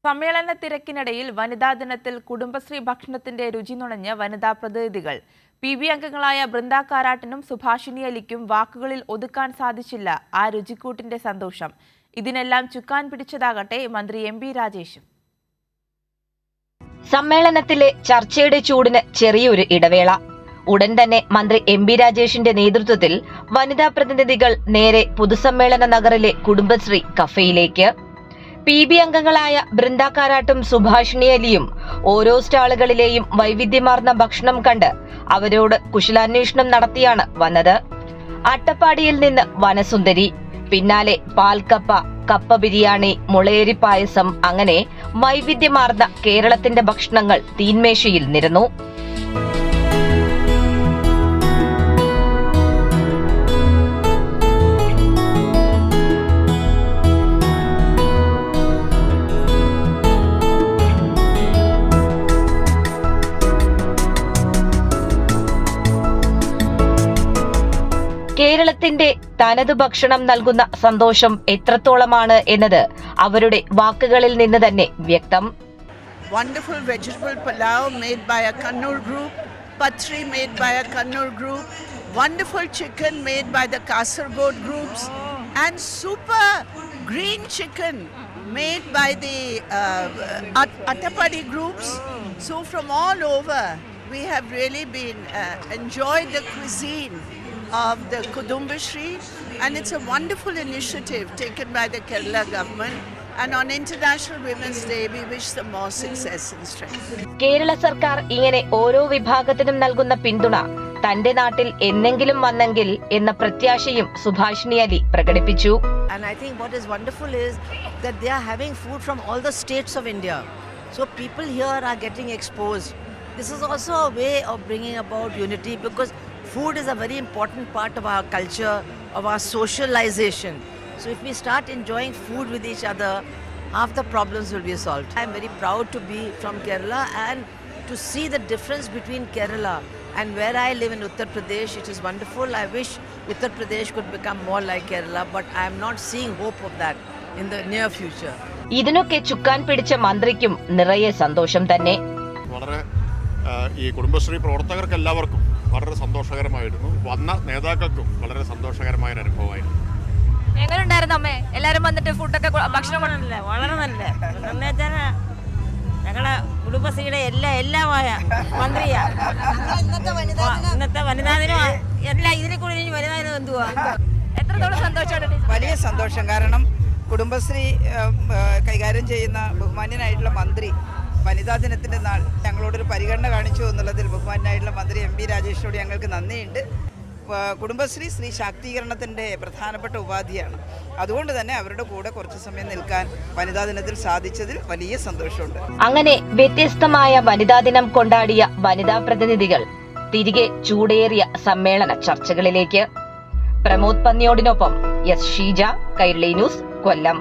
സമ്മേളന തിരക്കിനിടയിൽ വനിതാ ദിനത്തിൽ കുടുംബശ്രീ ഭക്ഷണത്തിന്റെ രുചി നുണഞ്ഞ് വനിതാ പ്രതിനിധികൾ PB അംഗങ്ങളായ ബൃന്ദ കാരാട്ടിനും സുഭാഷിണി അലിക്കും വാക്കുകളിൽ ഒതുക്കാൻ സാധിച്ചില്ല ആ രുചിക്കൂട്ടിന്റെ സന്തോഷം. ഇതിനെല്ലാം ചുക്കാൻ പിടിച്ചതാകട്ടെ മന്ത്രി MP രാജേഷും. സമ്മേളനത്തിലെ ചർച്ചയുടെ ചൂടിന് ചെറിയൊരു ഇടവേള. ഉടൻ തന്നെ മന്ത്രി MP രാജേഷിന്റെ നേതൃത്വത്തിൽ വനിതാ പ്രതിനിധികൾ നേരെ പൊതുസമ്മേളന നഗറിലെ കുടുംബശ്രീ കഫേയിലേക്ക്. PB അംഗങ്ങളായ ബൃന്ദ കാരാട്ടും സുഭാഷിണി അലിയും ഓരോ സ്റ്റാളുകളിലെയും വൈവിധ്യമാർന്ന ഭക്ഷണം കണ്ട് അവരോട് കുശലാന്വേഷണം നടത്തിയാണ് വന്നത്. അട്ടപ്പാടിയിൽ നിന്ന് വനസുന്ദരി, പിന്നാലെ പാൽക്കപ്പ, കപ്പ ബിരിയാണി, മുളയേരി പായസം, അങ്ങനെ വൈവിധ്യമാർന്ന കേരളത്തിന്റെ ഭക്ഷണങ്ങൾ തീന്മേശയിൽ നിരന്നു. കേരളത്തിന്റെ തനതു ഭക്ഷണം നൽകുന്ന സന്തോഷം എത്രത്തോളമാണ് എന്നത് അവരുടെ വാക്കുകളിൽ നിന്ന് തന്നെ വ്യക്തം. Wonderful vegetable pulao made by a Kannur group, patri made by a Kannur group, wonderful chicken made by the Kasargod groups, and super green chicken made by the Attapadi groups. So from all over, we have really been enjoyed the cuisine of the Kudumbashri, and it's a wonderful initiative taken by the Kerala government, and on International Women's Day we wish them more success and strength. Kerala സർക്കാർ ഇങ്ങനെ ഓരോ വിഭാഗത്തിനും നൽകുന്ന പിന്തുണ തന്റെ നാട്ടിൽ എന്നെങ്കിലും വന്നെങ്കിൽ എന്ന പ്രത്യാശയും സുഭാഷിണി അലി പ്രകടിപ്പിച്ചു. And I think what is wonderful is that they are having food from all the states of India, so people here are getting exposed. This is also a way of bringing about unity, because food is a very important part of our culture, of our socialization. So if we start enjoying food with each other, half the problems will be solved. I am very proud to be from Kerala and to see the difference between Kerala and where I live in Uttar Pradesh. It is wonderful. I wish Uttar Pradesh could become more like Kerala, but I am not seeing hope of that in the near future. ഇതിനൊക്കെ ചുക്കാൻ പിടിച്ച മന്ത്രിക്കും നിറയെ സന്തോഷം തന്നെ. ഈ കുടുംബശ്രീ പ്രവർത്തകർക്ക് എല്ലാവർക്കും വളരെ സന്തോഷകരമായിരുന്നു. വന്ന നേതാക്കൾക്കും വളരെ സന്തോഷകരമായ ഒരു അനുഭവമായിരുന്നു. എങ്ങനെയുണ്ടായിരുന്നു അമ്മേ? എല്ലാരും വന്നിട്ട് ഫുഡൊക്കെ ഭക്ഷണം വളരെ നല്ല ഞങ്ങളെ കുടുംബശ്രീയുടെ എല്ലാമായ മന്ത്രിയാ. ഇന്നത്തെ വനിതാ ദിനം എല്ലാം ഇതിനെ കൂടി വനിതാ ദിനം എന്തുവാ എത്രത്തോളം സന്തോഷമാണ്? വലിയ സന്തോഷം. കാരണം കുടുംബശ്രീ കൈകാര്യം ചെയ്യുന്ന ബഹുമാന്യനായിട്ടുള്ള മന്ത്രി വനിതാ ദിനത്തിൻ്റെ നാൾ ഞങ്ങളോടൊരു പരിഗണന കാണിച്ചു എന്നുള്ളതിൽ ബഹുമാനായിട്ടുള്ള മന്ത്രി MP രാജേഷിനോട് ഞങ്ങൾക്ക് നന്ദിയുണ്ട്. കുടുംബശ്രീ സ്ത്രീ ശാക്തീകരണത്തിൻ്റെ പ്രധാനപ്പെട്ട ഉപാധിയാണ്. അതുകൊണ്ട് തന്നെ അവരുടെ കൂടെ കുറച്ച് സമയം നിൽക്കാൻ വനിതാ ദിനത്തിൽ സാധിച്ചതിൽ വലിയ സന്തോഷമുണ്ട്. അങ്ങനെ വ്യത്യസ്തമായ വനിതാ ദിനം കൊണ്ടാടിയ വനിതാ പ്രതിനിധികൾ തിരികെ ചൂടേറിയ സമ്മേളന ചർച്ചകളിലേക്ക്. പ്രമോദ് പന്നിയോടിനൊപ്പം S. ഷീജ, കൈരളി ന്യൂസ്, കൊല്ലം.